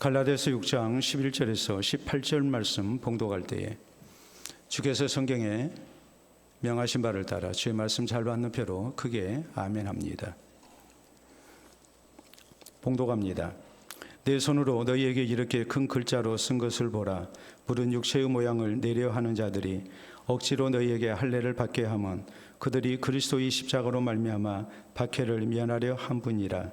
갈라디아서 6장 11절에서 18절 말씀 봉독할 때에 주께서 성경에 명하신 바를 따라 주의 말씀 잘 받는 표로 크게 아멘합니다. 봉독합니다. 내 손으로 너희에게 이렇게 큰 글자로 쓴 것을 보라. 물은 육체의 모양을 내려 하는 자들이 억지로 너희에게 할례를 받게 하면 그들이 그리스도의 십자가로 말미암아 박해를 면하려 한 분이라.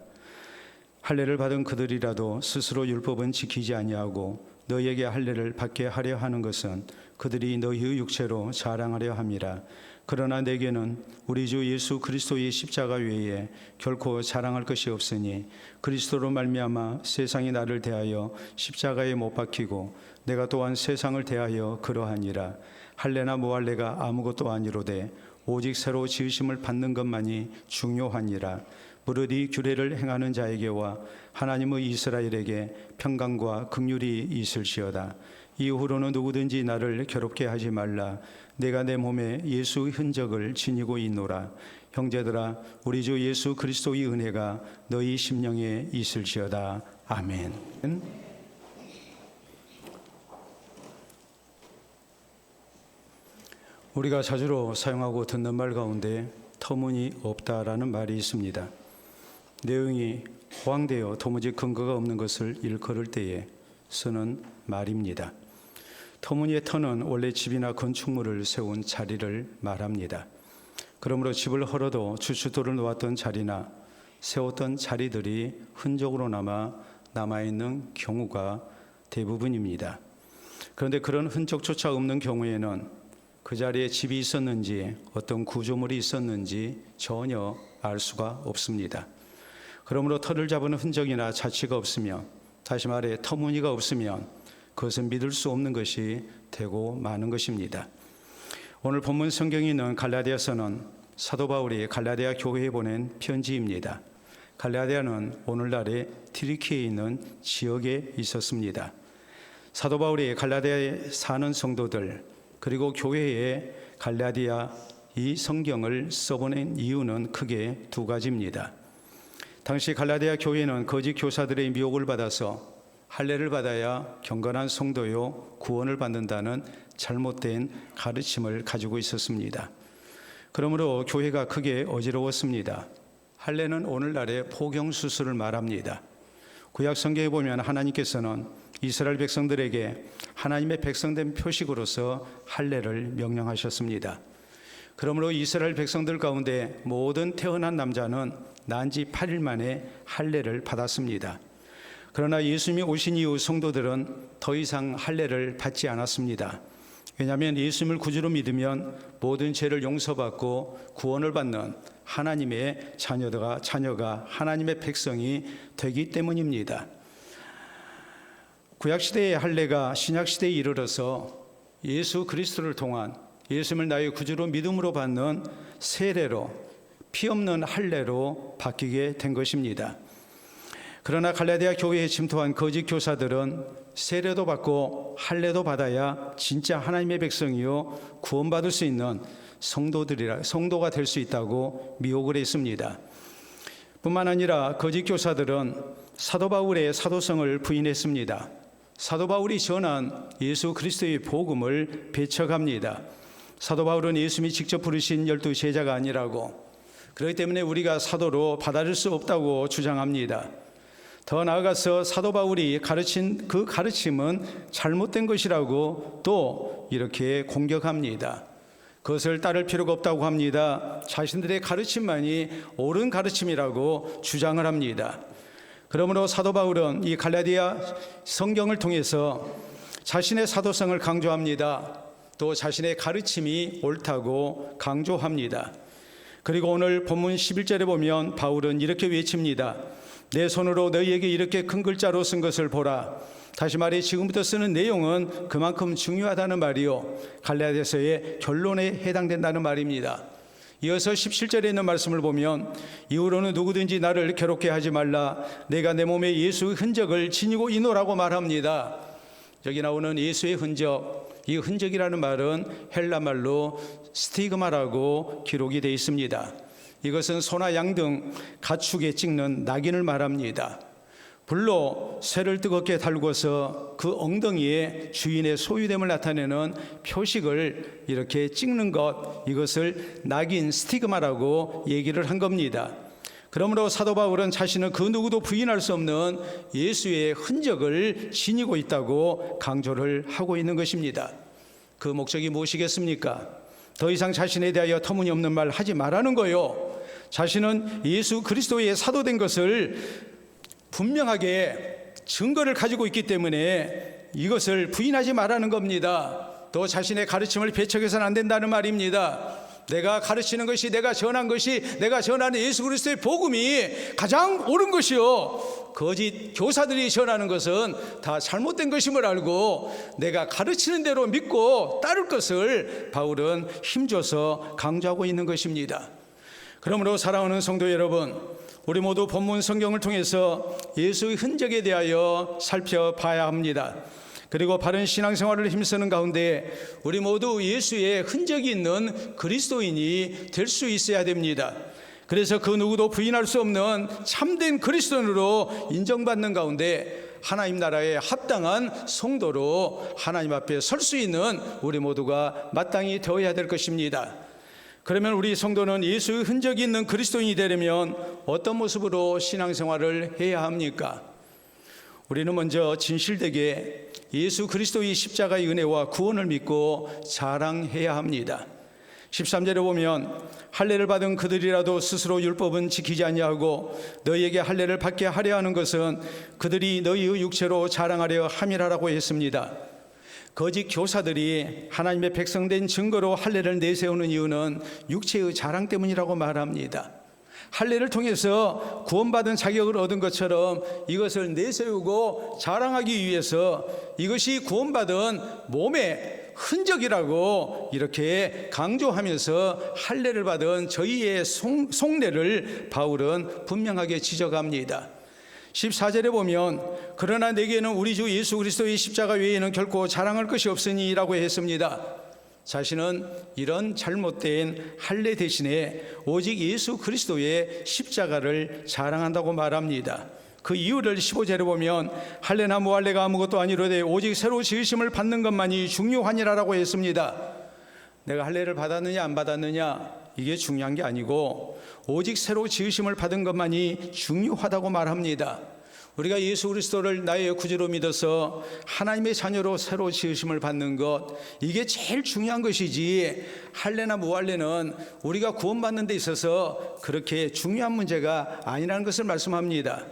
할례를 받은 그들이라도 스스로 율법은 지키지 아니하고 너희에게 할례를 받게 하려 하는 것은 그들이 너희의 육체로 자랑하려 함이라. 그러나 내게는 우리 주 예수 그리스도의 십자가 외에 결코 자랑할 것이 없으니 그리스도로 말미암아 세상이 나를 대하여 십자가에 못 박히고 내가 또한 세상을 대하여 그러하니라. 할례나 무할례가 아무것도 아니로되 오직 새로 지으심을 받는 것만이 중요하니라. 무릇 이 규례를 행하는 자에게와 하나님의 이스라엘에게 평강과 긍휼이 있을지어다. 이후로는 누구든지 나를 괴롭게 하지 말라. 내가 내 몸에 예수의 흔적을 지니고 있노라. 형제들아, 우리 주 예수 그리스도의 은혜가 너희 심령에 있을지어다. 아멘. 우리가 자주로 사용하고 듣는 말 가운데 터무니없다라는 말이 있습니다. 내용이 호황되어 도무지 근거가 없는 것을 일컬을 때에 쓰는 말입니다. 터무니의 터는 원래 집이나 건축물을 세운 자리를 말합니다. 그러므로 집을 헐어도 주춧돌을 놓았던 자리나 세웠던 자리들이 흔적으로 남아있는 경우가 대부분입니다. 그런데 그런 흔적조차 없는 경우에는 그 자리에 집이 있었는지 어떤 구조물이 있었는지 전혀 알 수가 없습니다. 그러므로 터를 잡은 흔적이나 자취가 없으면, 다시 말해 터무니가 없으면 그것은 믿을 수 없는 것이 되고 마는 것입니다. 오늘 본문 성경에 있는 갈라디아서는 사도 바울이 갈라디아 교회에 보낸 편지입니다. 갈라디아는 오늘날의 튀르키예에 있는 지역에 있었습니다. 사도 바울이 갈라디아에 사는 성도들 그리고 교회에 갈라디아 이 성경을 써보낸 이유는 크게 두 가지입니다. 당시 갈라디아 교회는 거짓 교사들의 미혹을 받아서 할례를 받아야 경건한 성도요 구원을 받는다는 잘못된 가르침을 가지고 있었습니다. 그러므로 교회가 크게 어지러웠습니다. 할례는 오늘날의 포경수술을 말합니다. 구약 성경에 보면 하나님께서는 이스라엘 백성들에게 하나님의 백성된 표식으로서 할례를 명령하셨습니다. 그러므로 이스라엘 백성들 가운데 모든 태어난 남자는 난 지 8일 만에 할례를 받았습니다. 그러나 예수님이 오신 이후 성도들은 더 이상 할례를 받지 않았습니다. 왜냐하면 예수님을 구주로 믿으면 모든 죄를 용서받고 구원을 받는 하나님의 자녀가 하나님의 백성이 되기 때문입니다. 구약시대의 할례가 신약시대에 이르러서 예수 그리스도를 통한 예수님을 나의 구주로 믿음으로 받는 세례로 피 없는 할례로 바뀌게 된 것입니다. 그러나 갈라디아 교회에 침투한 거짓 교사들은 세례도 받고 할례도 받아야 진짜 하나님의 백성이요 구원받을 수 있는 성도가 될 수 있다고 미혹을 했습니다. 뿐만 아니라 거짓 교사들은 사도 바울의 사도성을 부인했습니다. 사도 바울이 전한 예수 그리스도의 복음을 배척합니다. 사도 바울은 예수님이 직접 부르신 12 제자가 아니라고, 그렇기 때문에 우리가 사도로 받아들일 수 없다고 주장합니다. 더 나아가서 사도 바울이 가르친 그 가르침은 잘못된 것이라고 또 이렇게 공격합니다. 그것을 따를 필요가 없다고 합니다. 자신들의 가르침만이 옳은 가르침이라고 주장을 합니다. 그러므로 사도 바울은 이 갈라디아 성경을 통해서 자신의 사도성을 강조합니다. 또 자신의 가르침이 옳다고 강조합니다. 그리고 오늘 본문 11절에 보면 바울은 이렇게 외칩니다. 내 손으로 너희에게 이렇게 큰 글자로 쓴 것을 보라. 다시 말해 지금부터 쓰는 내용은 그만큼 중요하다는 말이요 갈라디아서의 결론에 해당된다는 말입니다. 이어서 17절에 있는 말씀을 보면 이후로는 누구든지 나를 괴롭게 하지 말라. 내가 내 몸에 예수의 흔적을 지니고 있노라고 말합니다. 여기 나오는 예수의 흔적, 이 흔적이라는 말은 헬라 말로 스티그마라고 기록이 되어 있습니다. 이것은 소나 양 등 가축에 찍는 낙인을 말합니다. 불로 쇠를 뜨겁게 달구어서 그 엉덩이에 주인의 소유됨을 나타내는 표식을 이렇게 찍는 것, 이것을 낙인 스티그마라고 얘기를 한 겁니다. 그러므로 사도 바울은 자신은 그 누구도 부인할 수 없는 예수의 흔적을 지니고 있다고 강조를 하고 있는 것입니다. 그 목적이 무엇이겠습니까? 더 이상 자신에 대하여 터무니없는 말 하지 말라는 거요. 자신은 예수 그리스도의 사도된 것을 분명하게 증거를 가지고 있기 때문에 이것을 부인하지 말라는 겁니다. 또 자신의 가르침을 배척해서는 안 된다는 말입니다. 내가 가르치는 것이, 내가 전한 것이, 내가 전하는 예수 그리스도의 복음이 가장 옳은 것이요, 거짓 교사들이 전하는 것은 다 잘못된 것임을 알고 내가 가르치는 대로 믿고 따를 것을 바울은 힘줘서 강조하고 있는 것입니다. 그러므로 사랑하는 성도 여러분, 우리 모두 본문 성경을 통해서 예수의 흔적에 대하여 살펴봐야 합니다. 그리고 바른 신앙생활을 힘쓰는 가운데 우리 모두 예수의 흔적이 있는 그리스도인이 될 수 있어야 됩니다. 그래서 그 누구도 부인할 수 없는 참된 그리스도인으로 인정받는 가운데 하나님 나라에 합당한 성도로 하나님 앞에 설 수 있는 우리 모두가 마땅히 되어야 될 것입니다. 그러면 우리 성도는 예수의 흔적이 있는 그리스도인이 되려면 어떤 모습으로 신앙생활을 해야 합니까? 우리는 먼저 진실되게 예수 그리스도의 십자가의 은혜와 구원을 믿고 자랑해야 합니다. 13절에 보면 할례를 받은 그들이라도 스스로 율법은 지키지 아니하고 너희에게 할례를 받게 하려 하는 것은 그들이 너희의 육체로 자랑하려 함이라라고 했습니다. 거짓 교사들이 하나님의 백성된 증거로 할례를 내세우는 이유는 육체의 자랑 때문이라고 말합니다. 할례를 통해서 구원받은 자격을 얻은 것처럼 이것을 내세우고 자랑하기 위해서 이것이 구원받은 몸의 흔적이라고 이렇게 강조하면서 할례를 받은 저희의 속내를 바울은 분명하게 지적합니다. 14절에 보면 그러나 내게는 우리 주 예수 그리스도의 십자가 외에는 결코 자랑할 것이 없으니 라고 했습니다. 자신은 이런 잘못된 할례 대신에 오직 예수 그리스도의 십자가를 자랑한다고 말합니다. 그 이유를 15절에 보면 할례나 무할례가 아무것도 아니로되 오직 새로 지으심을 받는 것만이 중요하니라라고 했습니다. 내가 할례를 받았느냐 안 받았느냐 이게 중요한 게 아니고 오직 새로 지으심을 받은 것만이 중요하다고 말합니다. 우리가 예수 그리스도를 나의 구주로 믿어서 하나님의 자녀로 새로 지으심을 받는 것, 이게 제일 중요한 것이지 할례나 무할례는 우리가 구원받는 데 있어서 그렇게 중요한 문제가 아니라는 것을 말씀합니다.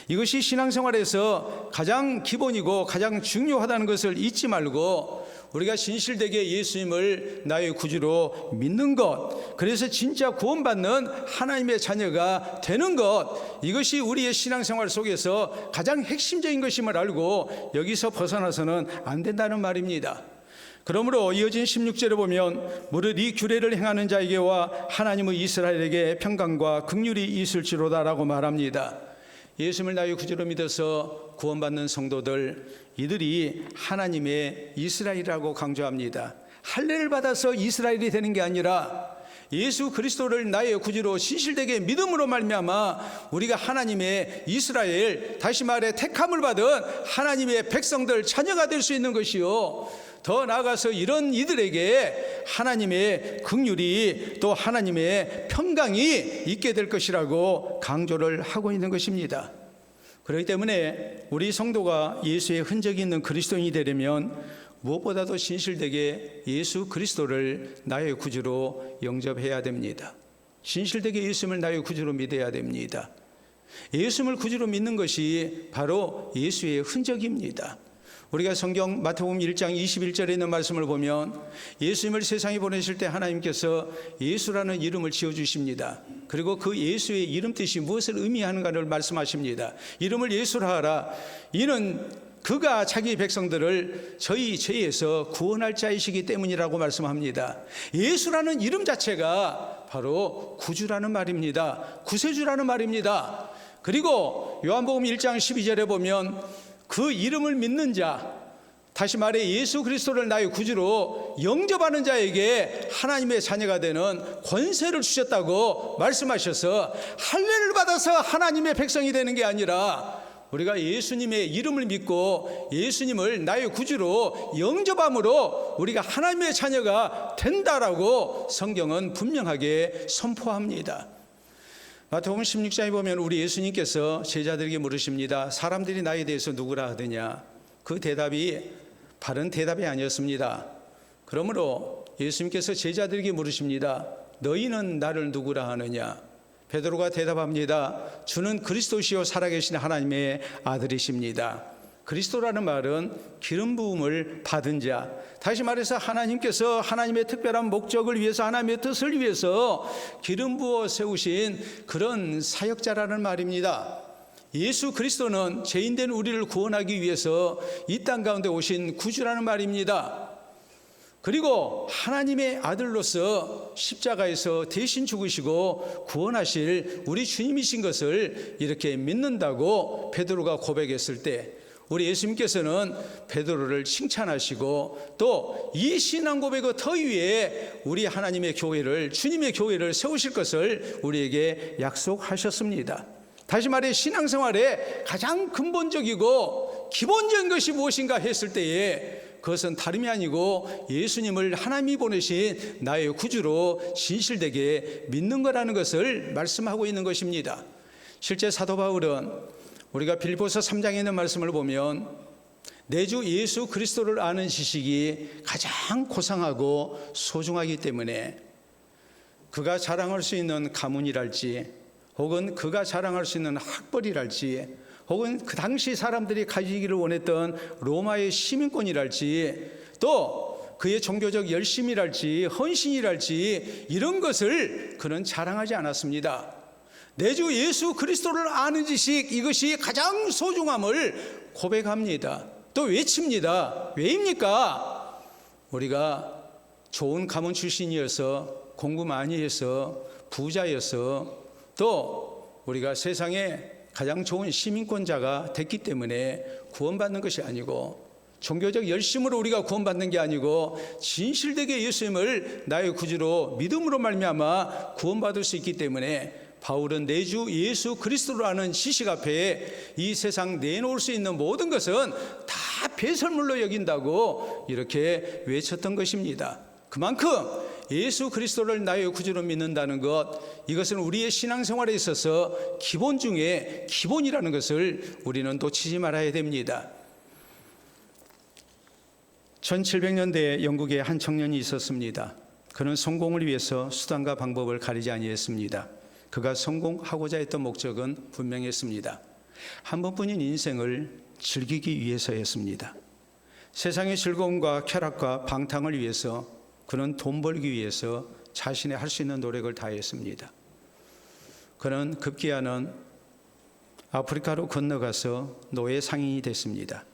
이것이 신앙생활에서 가장 기본이고 가장 중요하다는 것을 잊지 말고 우리가 진실되게 예수님을 나의 구주로 믿는 것, 그래서 진짜 구원받는 하나님의 자녀가 되는 것, 이것이 우리의 신앙생활 속에서 가장 핵심적인 것임을 알고 여기서 벗어나서는 안 된다는 말입니다. 그러므로 이어진 16절에 보면 무릇 이 규례를 행하는 자에게와 하나님의 이스라엘에게 평강과 긍휼이 있을지로다라고 말합니다. 예수님을 나의 구주로 믿어서 구원받는 성도들, 이들이 하나님의 이스라엘이라고 강조합니다. 할례를 받아서 이스라엘이 되는 게 아니라 예수 그리스도를 나의 구주로 진실되게 믿음으로 말미암아 우리가 하나님의 이스라엘, 다시 말해 택함을 받은 하나님의 백성들 자녀가 될 수 있는 것이요, 더 나아가서 이런 이들에게 하나님의 긍휼이 또 하나님의 평강이 있게 될 것이라고 강조를 하고 있는 것입니다. 그렇기 때문에 우리 성도가 예수의 흔적이 있는 그리스도인이 되려면 무엇보다도 진실되게 예수 그리스도를 나의 구주로 영접해야 됩니다. 진실되게 예수님을 나의 구주로 믿어야 됩니다. 예수님을 구주로 믿는 것이 바로 예수의 흔적입니다. 우리가 성경 마태복음 1장 21절에 있는 말씀을 보면 예수님을 세상에 보내실 때 하나님께서 예수라는 이름을 지어주십니다. 그리고 그 예수의 이름 뜻이 무엇을 의미하는가를 말씀하십니다. 이름을 예수라 하라. 이는 그가 자기 백성들을 저희 죄에서 구원할 자이시기 때문이라고 말씀합니다. 예수라는 이름 자체가 바로 구주라는 말입니다. 구세주라는 말입니다. 그리고 요한복음 1장 12절에 보면 그 이름을 믿는 자, 다시 말해 예수 그리스도를 나의 구주로 영접하는 자에게 하나님의 자녀가 되는 권세를 주셨다고 말씀하셔서 할례를 받아서 하나님의 백성이 되는 게 아니라 우리가 예수님의 이름을 믿고 예수님을 나의 구주로 영접함으로 우리가 하나님의 자녀가 된다라고 성경은 분명하게 선포합니다. 마태복음 16장에 보면 우리 예수님께서 제자들에게 물으십니다. 사람들이 나에 대해서 누구라 하느냐? 그 대답이 바른 대답이 아니었습니다. 그러므로 예수님께서 제자들에게 물으십니다. 너희는 나를 누구라 하느냐? 베드로가 대답합니다. 주는 그리스도시요 살아계신 하나님의 아들이십니다. 그리스도라는 말은 기름 부음을 받은 자, 다시 말해서 하나님께서 하나님의 특별한 목적을 위해서, 하나님의 뜻을 위해서 기름 부어 세우신 그런 사역자라는 말입니다. 예수 그리스도는 죄인된 우리를 구원하기 위해서 이 땅 가운데 오신 구주라는 말입니다. 그리고 하나님의 아들로서 십자가에서 대신 죽으시고 구원하실 우리 주님이신 것을 이렇게 믿는다고 베드로가 고백했을 때, 우리 예수님께서는 베드로를 칭찬하시고 또 이 신앙 고백의 더 위에 우리 하나님의 교회를, 주님의 교회를 세우실 것을 우리에게 약속하셨습니다. 다시 말해 신앙생활에 가장 근본적이고 기본적인 것이 무엇인가 했을 때에 그것은 다름이 아니고 예수님을 하나님이 보내신 나의 구주로 진실되게 믿는 거라는 것을 말씀하고 있는 것입니다. 실제 사도 바울은 우리가 빌립보서 3장에 있는 말씀을 보면 내 주 예수 그리스도를 아는 지식이 가장 고상하고 소중하기 때문에 그가 자랑할 수 있는 가문이랄지 혹은 그가 자랑할 수 있는 학벌이랄지 혹은 그 당시 사람들이 가지기를 원했던 로마의 시민권이랄지 또 그의 종교적 열심이랄지 헌신이랄지 이런 것을 그는 자랑하지 않았습니다. 내 주 예수 그리스도를 아는 지식, 이것이 가장 소중함을 고백합니다. 또 외칩니다. 왜입니까? 우리가 좋은 가문 출신이어서 공부 많이 해서 부자여서 또 우리가 세상에 가장 좋은 시민권자가 됐기 때문에 구원받는 것이 아니고, 종교적 열심으로 우리가 구원받는 게 아니고 진실되게 예수님을 나의 구주로 믿음으로 말미암아 구원받을 수 있기 때문에 바울은 내 주 예수 그리스도로 아는 지식 앞에 이 세상 내놓을 수 있는 모든 것은 다 배설물로 여긴다고 이렇게 외쳤던 것입니다. 그만큼 예수 그리스도를 나의 구주로 믿는다는 것, 이것은 우리의 신앙생활에 있어서 기본 중에 기본이라는 것을 우리는 놓치지 말아야 됩니다. 1700년대에 영국에 한 청년이 있었습니다. 그는 성공을 위해서 수단과 방법을 가리지 아니했습니다. 그가 성공하고자 했던 목적은 분명했습니다. 한 번뿐인 인생을 즐기기 위해서였습니다. 세상의 즐거움과 쾌락과 방탕을 위해서 그는 돈 벌기 위해서 자신의 할 수 있는 노력을 다했습니다. 그는 급기야는 아프리카로 건너가서 노예 상인이 됐습니다.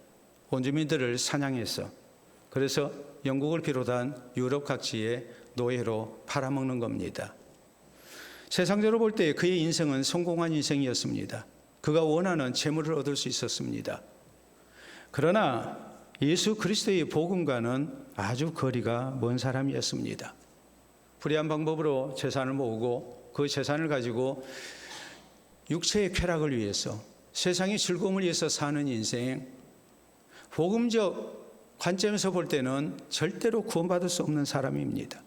원주민들을 사냥해서, 그래서 영국을 비롯한 유럽 각지에 노예로 팔아먹는 겁니다. 세상적으로 볼 때 그의 인생은 성공한 인생이었습니다. 그가 원하는 재물을 얻을 수 있었습니다. 그러나 예수 그리스도의 복음과는 아주 거리가 먼 사람이었습니다. 불의한 방법으로 재산을 모으고 그 재산을 가지고 육체의 쾌락을 위해서, 세상의 즐거움을 위해서 사는 인생, 복음적 관점에서 볼 때는 절대로 구원받을 수 없는 사람입니다.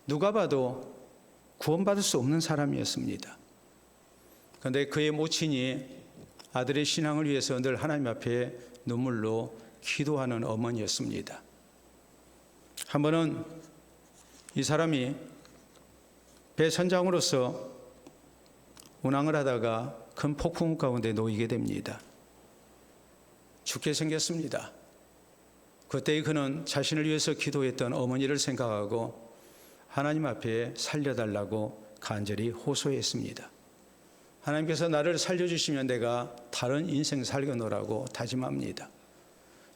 누가 봐도 구원받을 수 없는 사람이었습니다. 그런데 그의 모친이 아들의 신앙을 위해서 늘 하나님 앞에 눈물로 기도하는 어머니였습니다. 한 번은 이 사람이 배 선장으로서 운항을 하다가 큰 폭풍 가운데 놓이게 됩니다. 죽게 생겼습니다. 그때 그는 자신을 위해서 기도했던 어머니를 생각하고 하나님 앞에 살려달라고 간절히 호소했습니다. 하나님께서 나를 살려주시면 내가 다른 인생 살겨놓으라고 다짐합니다.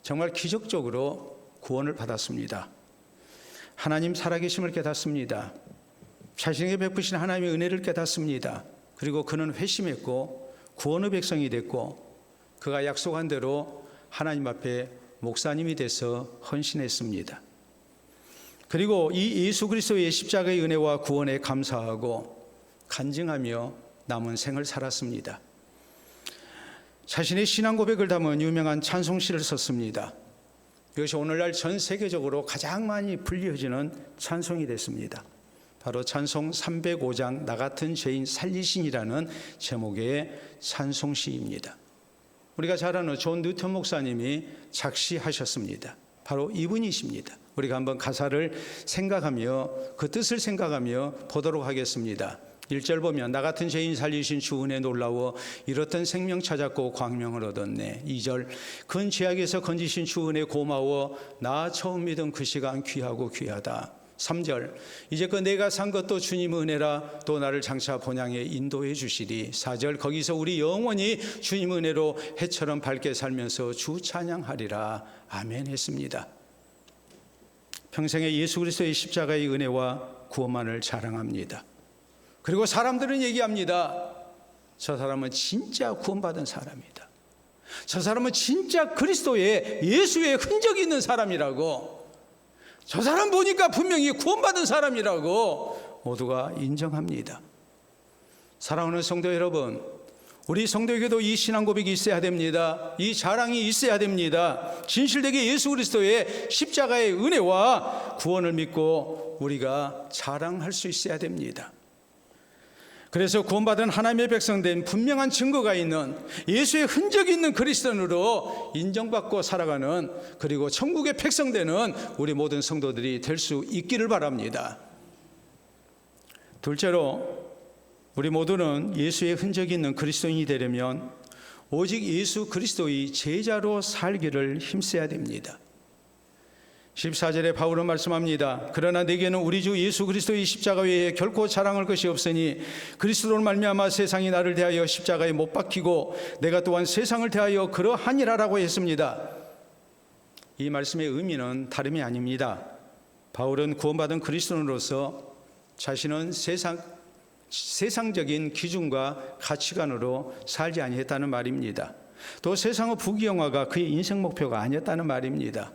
정말 기적적으로 구원을 받았습니다. 하나님 살아계심을 깨닫습니다. 자신에게 베푸신 하나님의 은혜를 깨닫습니다. 그리고 그는 회심했고 구원의 백성이 됐고 그가 약속한 대로 하나님 앞에 목사님이 돼서 헌신했습니다. 그리고 이 예수 그리스도의 십자가의 은혜와 구원에 감사하고 간증하며 남은 생을 살았습니다. 자신의 신앙 고백을 담은 유명한 찬송시를 썼습니다. 이것이 오늘날 전 세계적으로 가장 많이 불려지는 찬송이 됐습니다. 바로 찬송 305장 나 같은 죄인 살리신이라는 제목의 찬송시입니다. 우리가 잘 아는 존 뉴턴 목사님이 작시하셨습니다. 바로 이분이십니다. 우리가 한번 가사를 생각하며 그 뜻을 생각하며 보도록 하겠습니다. 1절 보면 나 같은 죄인 살리신 주 은혜 놀라워 잃었던 생명 찾았고 광명을 얻었네. 2절 큰 죄악에서 건지신 주 은혜 고마워 나 처음 믿은 그 시간 귀하고 귀하다. 3절 이제껏 내가 산 것도 주님 은혜라 또 나를 장차 본향에 인도해 주시리. 4절 거기서 우리 영원히 주님 은혜로 해처럼 밝게 살면서 주 찬양하리라. 아멘 했습니다. 평생에 예수 그리스도의 십자가의 은혜와 구원만을 자랑합니다. 그리고 사람들은 얘기합니다. 저 사람은 진짜 구원받은 사람이다. 저 사람은 진짜 그리스도의 예수의 흔적이 있는 사람이라고, 저 사람 보니까 분명히 구원받은 사람이라고 모두가 인정합니다. 사랑하는 성도 여러분, 우리 성도에게도 이 신앙 고백이 있어야 됩니다. 이 자랑이 있어야 됩니다. 진실되게 예수 그리스도의 십자가의 은혜와 구원을 믿고 우리가 자랑할 수 있어야 됩니다. 그래서 구원받은 하나님의 백성된 분명한 증거가 있는 예수의 흔적이 있는 그리스도인으로 인정받고 살아가는, 그리고 천국의 백성되는 우리 모든 성도들이 될 수 있기를 바랍니다. 둘째로, 우리 모두는 예수의 흔적이 있는 그리스도인이 되려면 오직 예수 그리스도의 제자로 살기를 힘써야 됩니다. 14절에 바울은 말씀합니다. 그러나 내게는 우리 주 예수 그리스도의 십자가 외에 결코 자랑할 것이 없으니 그리스도로 말미암아 세상이 나를 대하여 십자가에 못 박히고 내가 또한 세상을 대하여 그러하니라라고 했습니다. 이 말씀의 의미는 다름이 아닙니다. 바울은 구원받은 그리스도인으로서 자신은 세상적인 기준과 가치관으로 살지 아니했다는 말입니다. 또 세상의 부귀영화가 그의 인생 목표가 아니었다는 말입니다.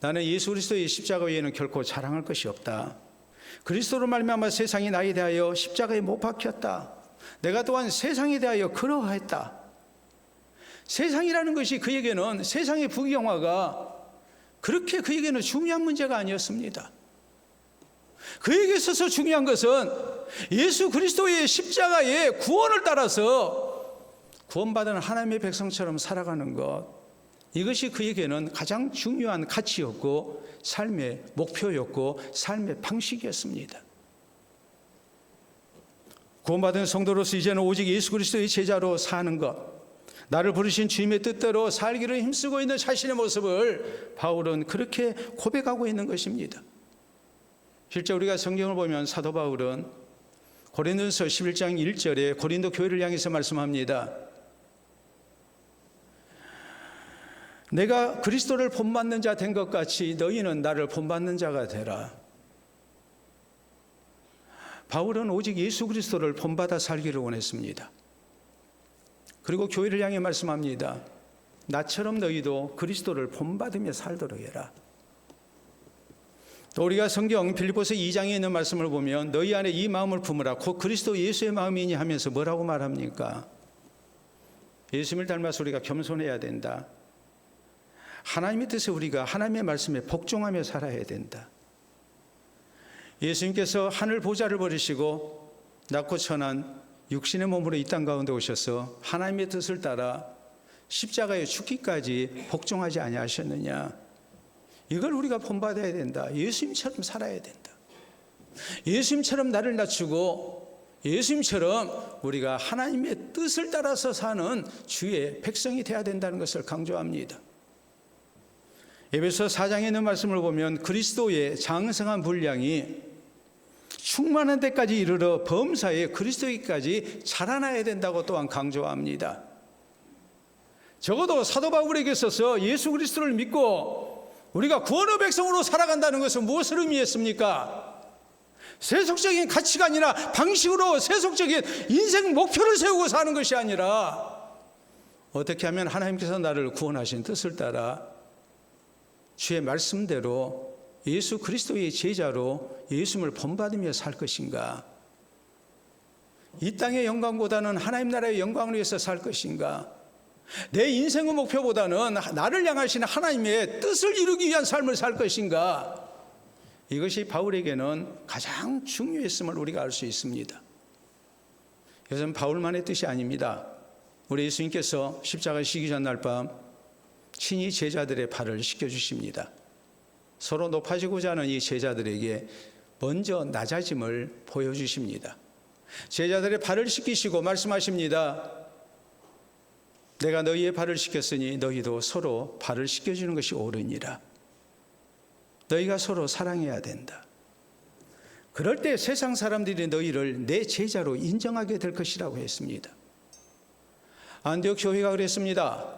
나는 예수 그리스도의 십자가 외에는 결코 자랑할 것이 없다. 그리스도로 말미암아 세상이 나에 대하여 십자가에 못 박혔다. 내가 또한 세상에 대하여 그러하였다. 세상이라는 것이 그에게는, 세상의 부귀영화가 그렇게 그에게는 중요한 문제가 아니었습니다. 그에게 있어서 중요한 것은 예수 그리스도의 십자가의 구원을 따라서 구원받은 하나님의 백성처럼 살아가는 것, 이것이 그에게는 가장 중요한 가치였고 삶의 목표였고 삶의 방식이었습니다. 구원받은 성도로서 이제는 오직 예수 그리스도의 제자로 사는 것, 나를 부르신 주님의 뜻대로 살기를 힘쓰고 있는 자신의 모습을 바울은 그렇게 고백하고 있는 것입니다. 실제 우리가 성경을 보면 사도 바울은 고린도전서 11장 1절에 고린도 교회를 향해서 말씀합니다. 내가 그리스도를 본받는 자 된 것 같이 너희는 나를 본받는 자가 되라. 바울은 오직 예수 그리스도를 본받아 살기를 원했습니다. 그리고 교회를 향해 말씀합니다. 나처럼 너희도 그리스도를 본받으며 살도록 해라. 또 우리가 성경 빌립보서 2장에 있는 말씀을 보면 너희 안에 이 마음을 품으라 곧 그리스도 예수의 마음이니 하면서 뭐라고 말합니까? 예수님을 닮아서 우리가 겸손해야 된다. 하나님의 뜻에 우리가 하나님의 말씀에 복종하며 살아야 된다. 예수님께서 하늘 보좌를 버리시고 낮고 천한 육신의 몸으로 이 땅 가운데 오셔서 하나님의 뜻을 따라 십자가에 죽기까지 복종하지 아니하셨느냐. 이걸 우리가 본받아야 된다. 예수님처럼 살아야 된다. 예수님처럼 나를 낮추고 예수님처럼 우리가 하나님의 뜻을 따라서 사는 주의 백성이 되어야 된다는 것을 강조합니다. 에베소 4장에 있는 말씀을 보면 그리스도의 장성한 분량이 충만한 데까지 이르러 범사에 그리스도에까지 자라나야 된다고 또한 강조합니다. 적어도 사도 바울에게 있어서 예수 그리스도를 믿고 우리가 구원의 백성으로 살아간다는 것은 무엇을 의미했습니까? 세속적인 가치관이나 방식으로 세속적인 인생 목표를 세우고 사는 것이 아니라 어떻게 하면 하나님께서 나를 구원하신 뜻을 따라 주의 말씀대로 예수 그리스도의 제자로 예수님을 본받으며 살 것인가? 이 땅의 영광보다는 하나님 나라의 영광을 위해서 살 것인가? 내 인생의 목표보다는 나를 향하신 하나님의 뜻을 이루기 위한 삶을 살 것인가? 이것이 바울에게는 가장 중요했음을 우리가 알 수 있습니다. 이것은 바울만의 뜻이 아닙니다. 우리 예수님께서 십자가 지기 전날 밤 친히 제자들의 발을 씻겨주십니다. 서로 높아지고자 하는 이 제자들에게 먼저 낮아짐을 보여주십니다. 제자들의 발을 씻기시고 말씀하십니다. 내가 너희의 발을 씻겼으니 너희도 서로 발을 씻겨주는 것이 옳으니라. 너희가 서로 사랑해야 된다. 그럴 때 세상 사람들이 너희를 내 제자로 인정하게 될 것이라고 했습니다. 안디옥 교회가 그랬습니다.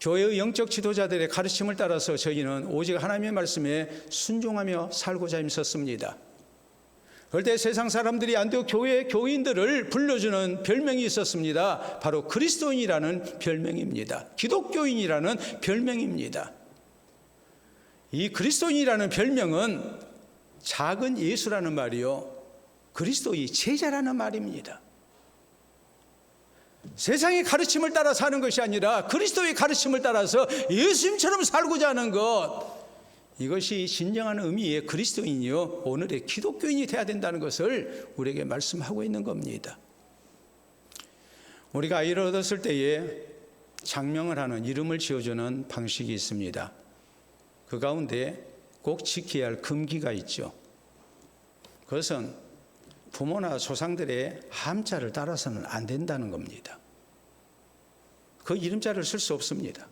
교회의 영적 지도자들의 가르침을 따라서 저희는 오직 하나님의 말씀에 순종하며 살고자 힘썼습니다. 그럴 때 세상 사람들이 안디옥 교회의 교인들을 불러주는 별명이 있었습니다. 바로 그리스도인이라는 별명입니다. 기독교인이라는 별명입니다. 이 그리스도인이라는 별명은 작은 예수라는 말이요, 그리스도의 제자라는 말입니다. 세상의 가르침을 따라 사는 것이 아니라 그리스도의 가르침을 따라서 예수님처럼 살고자 하는 것, 이것이 진정한 의미의 그리스도인이요 오늘의 기독교인이 되어야 된다는 것을 우리에게 말씀하고 있는 겁니다. 우리가 아이를 얻었을 때에 장명을 하는, 이름을 지어주는 방식이 있습니다. 그 가운데 꼭 지켜야 할 금기가 있죠. 그것은 부모나 조상들의 함자를 따라서는 안 된다는 겁니다. 그 이름자를 쓸 수 없습니다.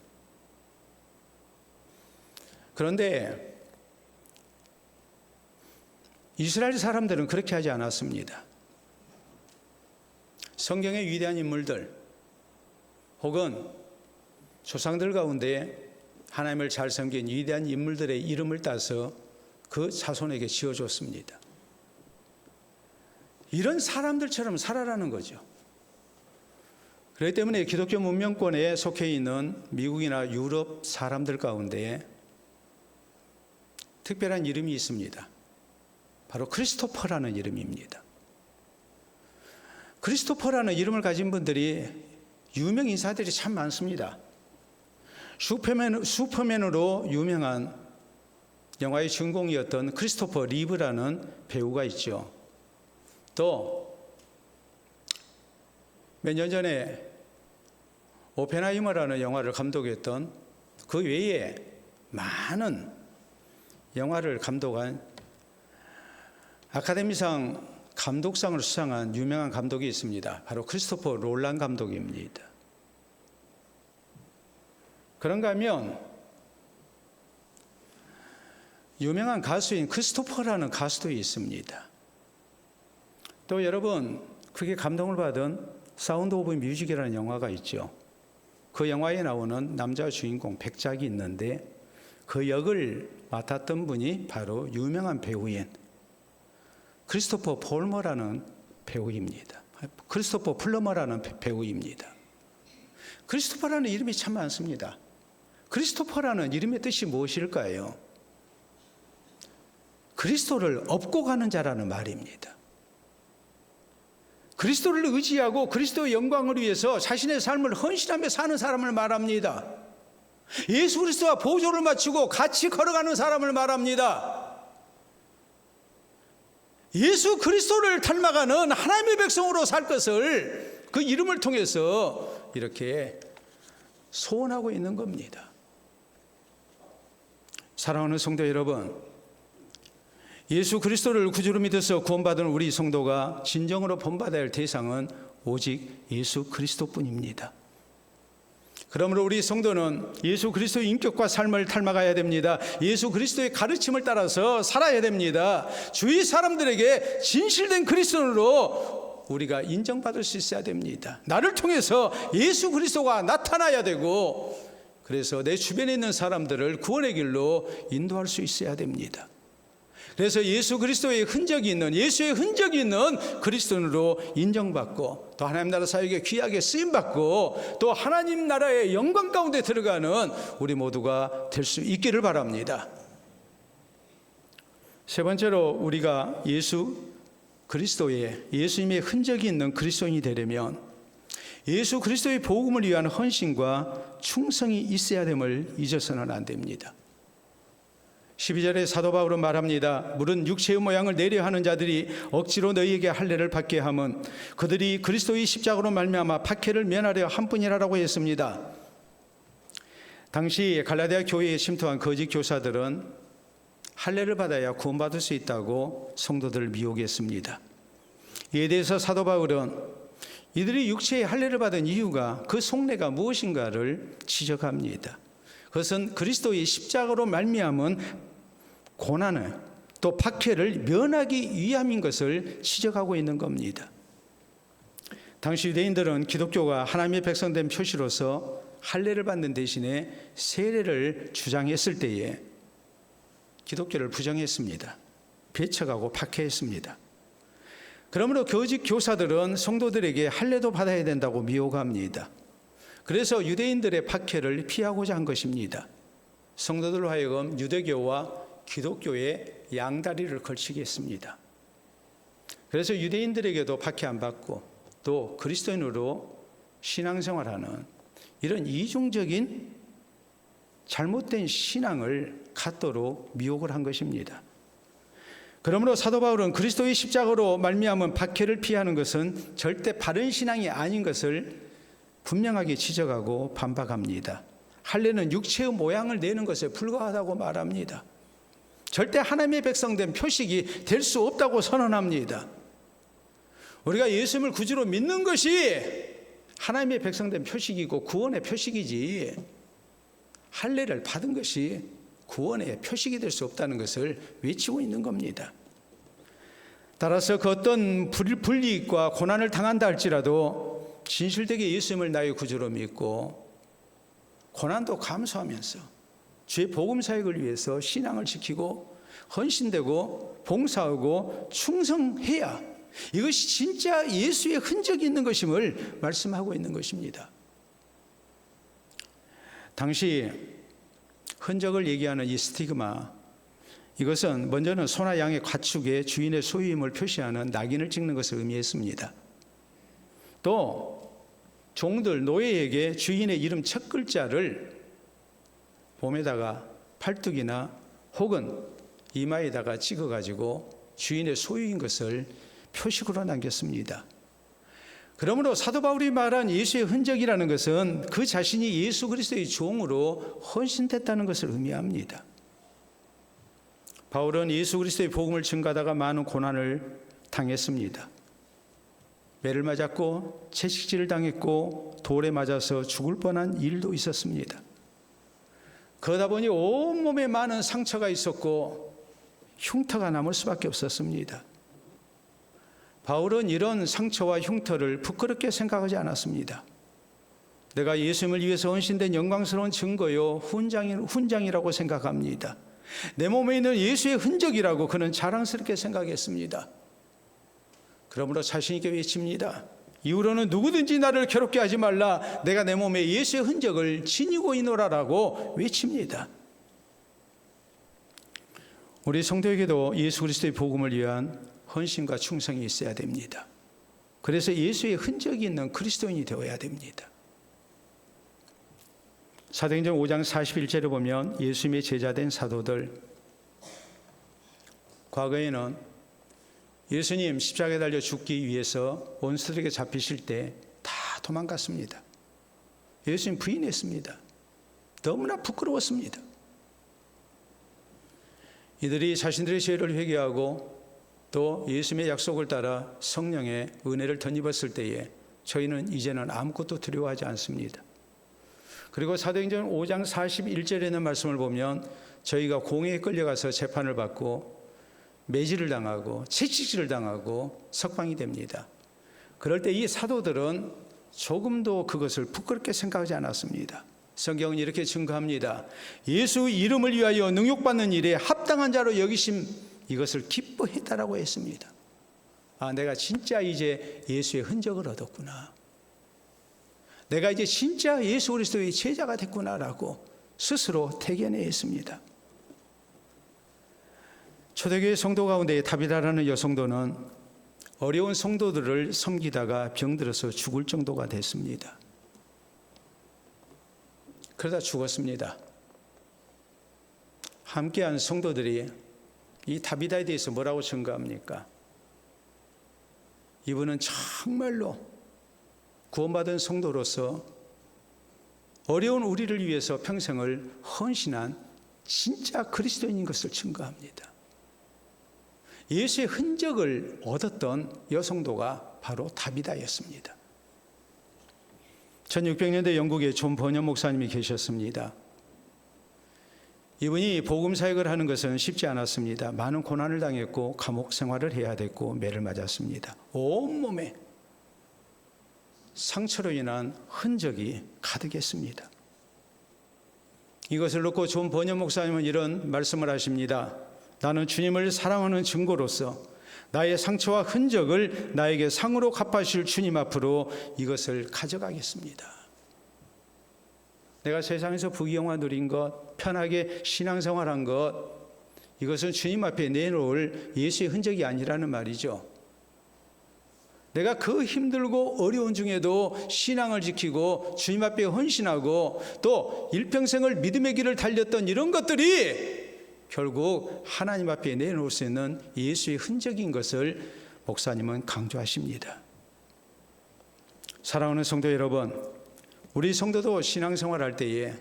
그런데 이스라엘 사람들은 그렇게 하지 않았습니다. 성경의 위대한 인물들 혹은 조상들 가운데 하나님을 잘 섬긴 위대한 인물들의 이름을 따서 그 자손에게 지어줬습니다. 이런 사람들처럼 살아라는 거죠. 그렇기 때문에 기독교 문명권에 속해 있는 미국이나 유럽 사람들 가운데 특별한 이름이 있습니다. 바로 크리스토퍼라는 이름입니다. 크리스토퍼라는 이름을 가진 분들이 유명 인사들이 참 많습니다. 슈퍼맨으로 유명한 영화의 주인공이었던 크리스토퍼 리브라는 배우가 있죠. 또 몇 년 전에 오펜하이머라는 영화를 감독했던, 그 외에 많은 영화를 감독한, 아카데미상 감독상을 수상한 유명한 감독이 있습니다. 바로 크리스토퍼 롤란 감독입니다. 그런가 하면 유명한 가수인 크리스토퍼라는 가수도 있습니다. 또 여러분, 크게 감동을 받은 사운드 오브 뮤직이라는 영화가 있죠. 그 영화에 나오는 남자 주인공 백작이 있는데 그 역을 맡았던 분이 바로 유명한 배우인 크리스토퍼 폴머라는 배우입니다. 크리스토퍼 플러머라는 배우입니다. 크리스토퍼라는 이름이 참 많습니다. 크리스토퍼라는 이름의 뜻이 무엇일까요? 그리스도를 업고 가는 자라는 말입니다. 그리스도를 의지하고 그리스도의 영광을 위해서 자신의 삶을 헌신하며 사는 사람을 말합니다. 예수 그리스도와 보조를 맞추고 같이 걸어가는 사람을 말합니다. 예수 그리스도를 닮아가는 하나님의 백성으로 살 것을 그 이름을 통해서 이렇게 소원하고 있는 겁니다. 사랑하는 성도 여러분, 예수 그리스도를 구주로 믿어서 구원받은 우리 성도가 진정으로 본받아야 할 대상은 오직 예수 그리스도뿐입니다. 그러므로 우리 성도는 예수 그리스도의 인격과 삶을 닮아가야 됩니다. 예수 그리스도의 가르침을 따라서 살아야 됩니다. 주위 사람들에게 진실된 그리스도인으로 우리가 인정받을 수 있어야 됩니다. 나를 통해서 예수 그리스도가 나타나야 되고, 그래서 내 주변에 있는 사람들을 구원의 길로 인도할 수 있어야 됩니다. 그래서 예수 그리스도의 흔적이 있는, 예수의 흔적이 있는 그리스도인으로 인정받고, 또 하나님 나라 사역에 귀하게 쓰임받고, 또 하나님 나라의 영광 가운데 들어가는 우리 모두가 될 수 있기를 바랍니다. 세 번째로, 우리가 예수 그리스도의, 예수님의 흔적이 있는 그리스도인이 되려면 예수 그리스도의 복음을 위한 헌신과 충성이 있어야 됨을 잊어서는 안 됩니다. 12절에 사도 바울은 말합니다. 물은 육체의 모양을 내려 하는 자들이 억지로 너희에게 할례를 받게 함은 그들이 그리스도의 십자가로 말미암아 박해를 면하려 함뿐이라고 했습니다. 당시 갈라디아 교회에 침투한 거짓 교사들은 할례를 받아야 구원받을 수 있다고 성도들을 미혹했습니다. 이에 대해서 사도 바울은 이들이 육체의 할례를 받은 이유가 그 속내가 무엇인가를 지적합니다. 그것은 그리스도의 십자가로 말미암은 고난을 또 박해를 면하기 위함인 것을 지적하고 있는 겁니다. 당시 유대인들은 기독교가 하나님의 백성된 표시로서 할례를 받는 대신에 세례를 주장했을 때에 기독교를 부정했습니다. 배척하고 박해했습니다. 그러므로 거짓 교사들은 성도들에게 할례도 받아야 된다고 미혹합니다. 그래서 유대인들의 박해를 피하고자 한 것입니다. 성도들로 하여금 유대교와 기독교의 양다리를 걸치게 했습니다. 그래서 유대인들에게도 박해 안 받고 또 그리스도인으로 신앙생활하는 이런 이중적인 잘못된 신앙을 갖도록 미혹을 한 것입니다. 그러므로 사도 바울은 그리스도의 십자가로 말미암은 박해를 피하는 것은 절대 바른 신앙이 아닌 것을 분명하게 지적하고 반박합니다. 할례는 육체의 모양을 내는 것에 불과하다고 말합니다. 절대 하나님의 백성된 표식이 될 수 없다고 선언합니다. 우리가 예수님을 구주로 믿는 것이 하나님의 백성된 표식이고 구원의 표식이지 할례를 받은 것이 구원의 표식이 될 수 없다는 것을 외치고 있는 겁니다. 따라서 그 어떤 불이익과 고난을 당한다 할지라도 진실되게 예수님을 나의 구주로 믿고 고난도 감수하면서 주의 복음 사역을 위해서 신앙을 지키고 헌신되고 봉사하고 충성해야 이것이 진짜 예수의 흔적이 있는 것임을 말씀하고 있는 것입니다. 당시 흔적을 얘기하는 이 스티그마, 이것은 먼저는 소나 양의 가축에 주인의 소유임을 표시하는 낙인을 찍는 것을 의미했습니다. 또 종들, 노예에게 주인의 이름 첫 글자를 몸에다가 팔뚝이나 혹은 이마에다가 찍어가지고 주인의 소유인 것을 표식으로 남겼습니다. 그러므로 사도 바울이 말한 예수의 흔적이라는 것은 그 자신이 예수 그리스도의 종으로 헌신됐다는 것을 의미합니다. 바울은 예수 그리스도의 복음을 증거하다가 많은 고난을 당했습니다. 매를 맞았고 채찍질을 당했고 돌에 맞아서 죽을 뻔한 일도 있었습니다. 그러다 보니 온몸에 많은 상처가 있었고 흉터가 남을 수밖에 없었습니다. 바울은 이런 상처와 흉터를 부끄럽게 생각하지 않았습니다. 내가 예수님을 위해서 헌신된 영광스러운 증거요 훈장이라고 생각합니다. 내 몸에 있는 예수의 흔적이라고 그는 자랑스럽게 생각했습니다. 그러므로 자신 있게 외칩니다. 이후로는 누구든지 나를 괴롭게 하지 말라. 내가 내 몸에 예수의 흔적을 지니고 있노라라고 외칩니다. 우리 성도에게도 예수 그리스도의 복음을 위한 헌신과 충성이 있어야 됩니다. 그래서 예수의 흔적이 있는 그리스도인이 되어야 됩니다. 사도행전 5장 41절에 보면 예수님의 제자된 사도들, 과거에는 예수님 십자가에 달려 죽기 위해서 원수들에게 잡히실 때 다 도망갔습니다. 예수님 부인했습니다. 너무나 부끄러웠습니다. 이들이 자신들의 죄를 회개하고 또 예수님의 약속을 따라 성령의 은혜를 덧입었을 때에 저희는 이제는 아무것도 두려워하지 않습니다. 그리고 사도행전 5장 41절에 있는 말씀을 보면 저희가 공회에 끌려가서 재판을 받고 매질을 당하고 채찍질을 당하고 석방이 됩니다. 그럴 때 이 사도들은 조금도 그것을 부끄럽게 생각하지 않았습니다. 성경은 이렇게 증거합니다. 예수 이름을 위하여 능욕받는 일에 합당한 자로 여기심, 이것을 기뻐했다라고 했습니다. 아, 내가 진짜 이제 예수의 흔적을 얻었구나. 내가 이제 진짜 예수 그리스도의 제자가 됐구나라고 스스로 태견했습니다. 초대교회 성도 가운데 다비다라는 여성도는 어려운 성도들을 섬기다가 병들어서 죽을 정도가 됐습니다. 그러다 죽었습니다. 함께한 성도들이 이 다비다에 대해서 뭐라고 증거합니까? 이분은 정말로 구원받은 성도로서 어려운 우리를 위해서 평생을 헌신한 진짜 그리스도인인 것을 증거합니다. 예수의 흔적을 얻었던 여성도가 바로 다비다였습니다. 1600년대 영국에 존 버년 목사님이 계셨습니다. 이분이 복음 사역을 하는 것은 쉽지 않았습니다. 많은 고난을 당했고 감옥 생활을 해야 됐고 매를 맞았습니다. 온몸에 상처로 인한 흔적이 가득했습니다. 이것을 놓고 존 버년 목사님은 이런 말씀을 하십니다. 나는 주님을 사랑하는 증거로서 나의 상처와 흔적을 나에게 상으로 갚아주실 주님 앞으로 이것을 가져가겠습니다. 내가 세상에서 부귀영화 누린 것, 편하게 신앙생활한 것, 이것은 주님 앞에 내놓을 예수의 흔적이 아니라는 말이죠. 내가 그 힘들고 어려운 중에도 신앙을 지키고 주님 앞에 헌신하고 또 일평생을 믿음의 길을 달렸던 이런 것들이 결국 하나님 앞에 내놓을 수 있는 예수의 흔적인 것을 목사님은 강조하십니다. 사랑하는 성도 여러분, 우리 성도도 신앙생활할 때에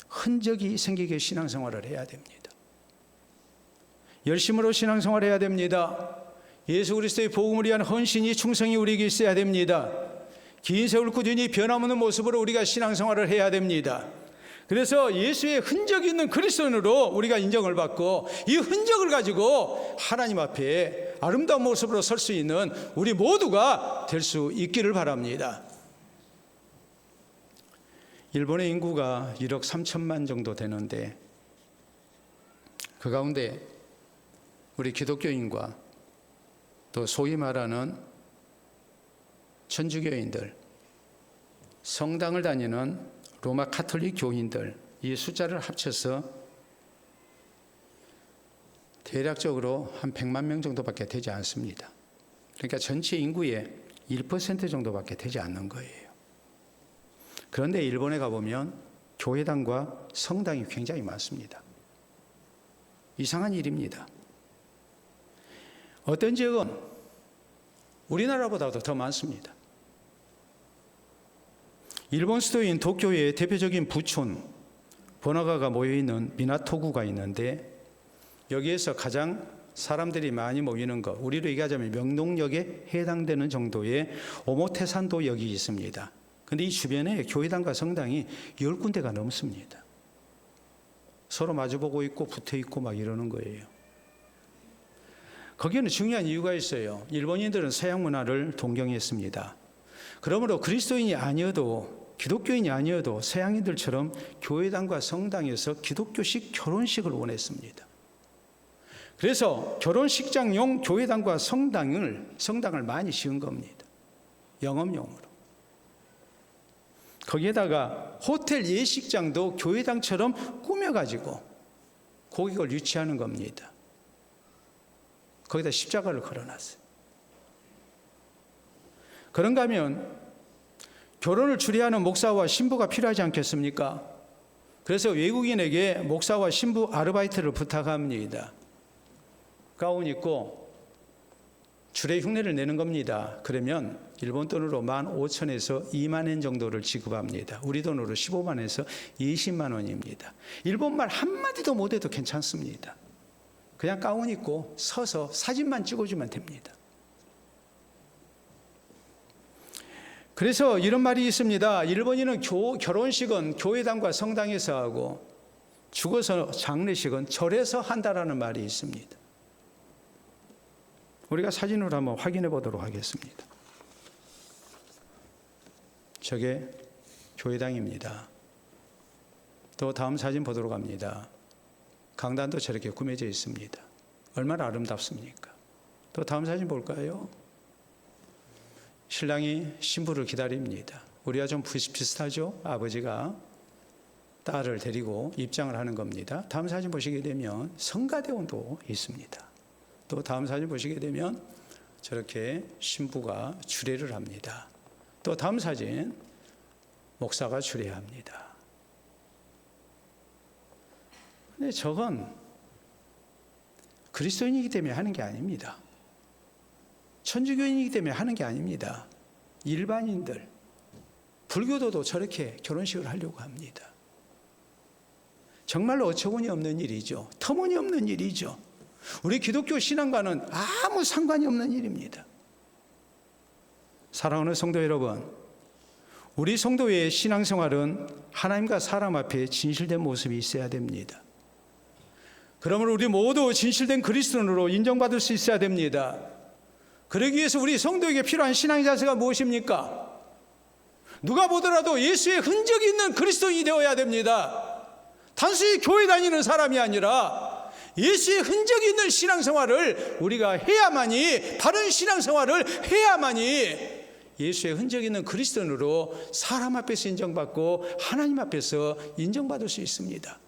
흔적이 생기게 신앙생활을 해야 됩니다. 열심으로 신앙생활해야 됩니다. 예수 그리스도의 복음을 위한 헌신이 충성이 우리에게 있어야 됩니다. 긴 세월 꾸준히 변함없는 모습으로 우리가 신앙생활을 해야 됩니다. 그래서 예수의 흔적이 있는 그리스도인으로 우리가 인정을 받고 이 흔적을 가지고 하나님 앞에 아름다운 모습으로 설 수 있는 우리 모두가 될 수 있기를 바랍니다. 일본의 인구가 1억 3천만 정도 되는데 그 가운데 우리 기독교인과 또 소위 말하는 천주교인들, 성당을 다니는 로마 카톨릭 교인들, 이 숫자를 합쳐서 대략적으로 한 100만 명 정도밖에 되지 않습니다. 그러니까 전체 인구의 1% 정도밖에 되지 않는 거예요. 그런데 일본에 가보면 교회당과 성당이 굉장히 많습니다. 이상한 일입니다. 어떤 지역은 우리나라보다도 더 많습니다. 일본 수도인 도쿄의 대표적인 부촌, 번화가가 모여있는 미나토구가 있는데 여기에서 가장 사람들이 많이 모이는 것, 우리로 얘기하자면 명동역에 해당되는 정도의 오모테산도역이 있습니다. 그런데 이 주변에 교회당과 성당이 10군데가 넘습니다. 서로 마주보고 있고 붙어있고 막 이러는 거예요. 거기에는 중요한 이유가 있어요. 일본인들은 서양 문화를 동경했습니다. 그러므로 그리스도인이 아니어도 기독교인이 아니어도 서양인들처럼 교회당과 성당에서 기독교식 결혼식을 원했습니다. 그래서 결혼식장용 교회당과 성당을 많이 지은 겁니다. 영업용으로. 거기에다가 호텔 예식장도 교회당처럼 꾸며가지고 고객을 유치하는 겁니다. 거기다 십자가를 걸어놨어요. 그런가 하면 결혼을 주례하는 목사와 신부가 필요하지 않겠습니까? 그래서 외국인에게 목사와 신부 아르바이트를 부탁합니다. 가운 입고 주례 흉내를 내는 겁니다. 그러면 일본 돈으로 15,000에서 20,000엔 정도를 지급합니다. 우리 돈으로 15만에서 20만 원입니다. 일본말 한마디도 못해도 괜찮습니다. 그냥 가운 입고 서서 사진만 찍어주면 됩니다. 그래서 이런 말이 있습니다. 일본인은 결혼식은 교회당과 성당에서 하고 죽어서 장례식은 절에서 한다라는 말이 있습니다. 우리가 사진으로 한번 확인해 보도록 하겠습니다. 저게 교회당입니다. 또 다음 사진 보도록 합니다. 강단도 저렇게 꾸며져 있습니다. 얼마나 아름답습니까? 또 다음 사진 볼까요? 신랑이 신부를 기다립니다. 우리가 좀 비슷하죠? 아버지가 딸을 데리고 입장을 하는 겁니다. 다음 사진 보시게 되면 성가대원도 있습니다. 또 다음 사진 보시게 되면 저렇게 신부가 주례를 합니다. 또 다음 사진, 목사가 주례합니다. 근데 저건 그리스도인이기 때문에 하는 게 아닙니다. 천주교인이기 때문에 하는 게 아닙니다. 일반인들, 불교도도 저렇게 결혼식을 하려고 합니다. 정말로 어처구니 없는 일이죠. 터무니없는 일이죠. 우리 기독교 신앙과는 아무 상관이 없는 일입니다. 사랑하는 성도 여러분, 우리 성도의 신앙생활은 하나님과 사람 앞에 진실된 모습이 있어야 됩니다. 그러므로 우리 모두 진실된 그리스도인으로 인정받을 수 있어야 됩니다. 그러기 위해서 우리 성도에게 필요한 신앙의 자세가 무엇입니까? 누가 보더라도 예수의 흔적이 있는 그리스도인이 되어야 됩니다. 단순히 교회 다니는 사람이 아니라 예수의 흔적이 있는 신앙생활을 우리가 해야만이, 바른 신앙생활을 해야만이 예수의 흔적이 있는 그리스도인으로 사람 앞에서 인정받고 하나님 앞에서 인정받을 수 있습니다.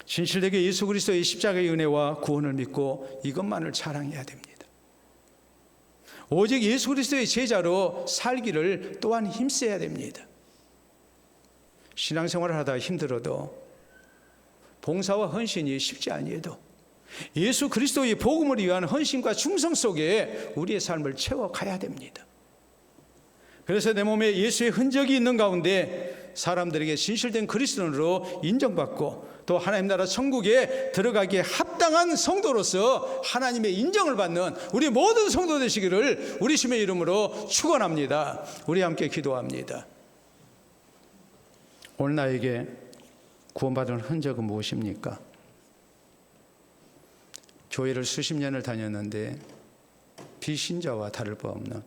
진실되게 예수 그리스도의 십자가의 은혜와 구원을 믿고 이것만을 자랑해야 됩니다. 오직 예수 그리스도의 제자로 살기를 또한 힘써야 됩니다. 신앙생활을 하다 힘들어도 봉사와 헌신이 쉽지 아니해도 예수 그리스도의 복음을 위한 헌신과 충성 속에 우리의 삶을 채워가야 됩니다. 그래서 내 몸에 예수의 흔적이 있는 가운데 사람들에게 진실된 그리스도인으로 인정받고 또 하나님 나라 천국에 들어가기에 합당한 성도로서 하나님의 인정을 받는 우리 모든 성도 되시기를 우리 주님의 이름으로 축원합니다. 우리 함께 기도합니다. 오늘 나에게 구원받은 흔적은 무엇입니까? 교회를 수십 년을 다녔는데 비신자와 다를 바 없는,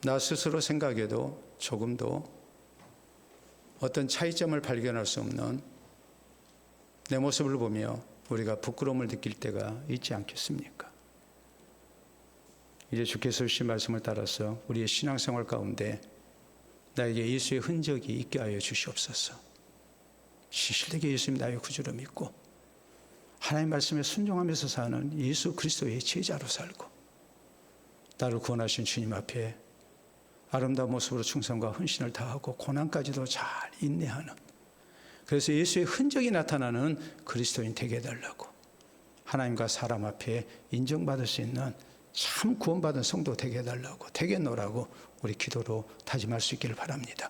나 스스로 생각해도 조금도 어떤 차이점을 발견할 수 없는 내 모습을 보며 우리가 부끄러움을 느낄 때가 있지 않겠습니까? 이제 주께서 주신 말씀을 따라서 우리의 신앙생활 가운데 나에게 예수의 흔적이 있게 하여 주시옵소서. 진실되게 예수님 나의 구주로 믿고 하나님 말씀에 순종하면서 사는 예수 그리스도의 제자로 살고 나를 구원하신 주님 앞에 아름다운 모습으로 충성과 헌신을 다하고 고난까지도 잘 인내하는, 그래서 예수의 흔적이 나타나는 그리스도인 되게 해달라고, 하나님과 사람 앞에 인정받을 수 있는 참 구원받은 성도 되게 해달라고, 되게 해놓으라고 우리 기도로 다짐할 수 있기를 바랍니다.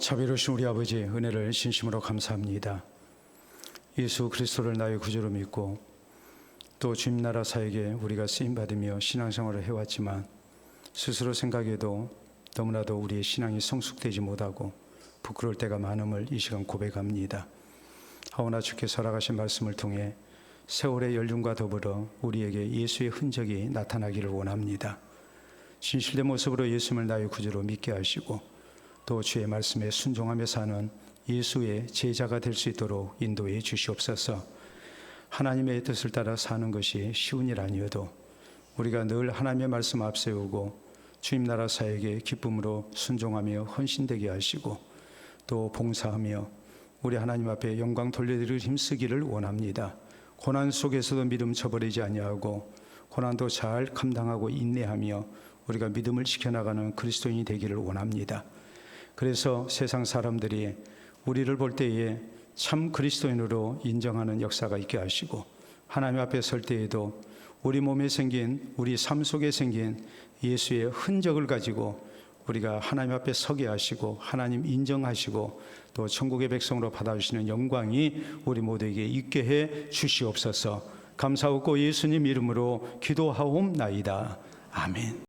자비로우신 우리 아버지의 은혜를 진심으로 감사합니다. 예수 그리스도를 나의 구주로 믿고 또 주님 나라 사역에 우리가 쓰임받으며 신앙생활을 해왔지만 스스로 생각해도 너무나도 우리의 신앙이 성숙되지 못하고 부끄러울 때가 많음을 이 시간 고백합니다. 하오나 주께서 허락하신 말씀을 통해 세월의 연륜과 더불어 우리에게 예수의 흔적이 나타나기를 원합니다. 진실된 모습으로 예수님을 나의 구주로 믿게 하시고 또 주의 말씀에 순종하며 사는 예수의 제자가 될 수 있도록 인도해 주시옵소서. 하나님의 뜻을 따라 사는 것이 쉬운 일 아니어도 우리가 늘 하나님의 말씀 앞세우고 주님 나라 사역에 기쁨으로 순종하며 헌신되게 하시고 또 봉사하며 우리 하나님 앞에 영광 돌려드릴 힘쓰기를 원합니다. 고난 속에서도 믿음 저버리지 아니하고 고난도 잘 감당하고 인내하며 우리가 믿음을 지켜나가는 그리스도인이 되기를 원합니다. 그래서 세상 사람들이 우리를 볼 때에 참 그리스도인으로 인정하는 역사가 있게 하시고, 하나님 앞에 설 때에도 우리 몸에 생긴, 우리 삶 속에 생긴 예수의 흔적을 가지고 우리가 하나님 앞에 서게 하시고 하나님 인정하시고 또 천국의 백성으로 받아주시는 영광이 우리 모두에게 있게 해 주시옵소서. 감사하고 예수님 이름으로 기도하옵나이다. 아멘.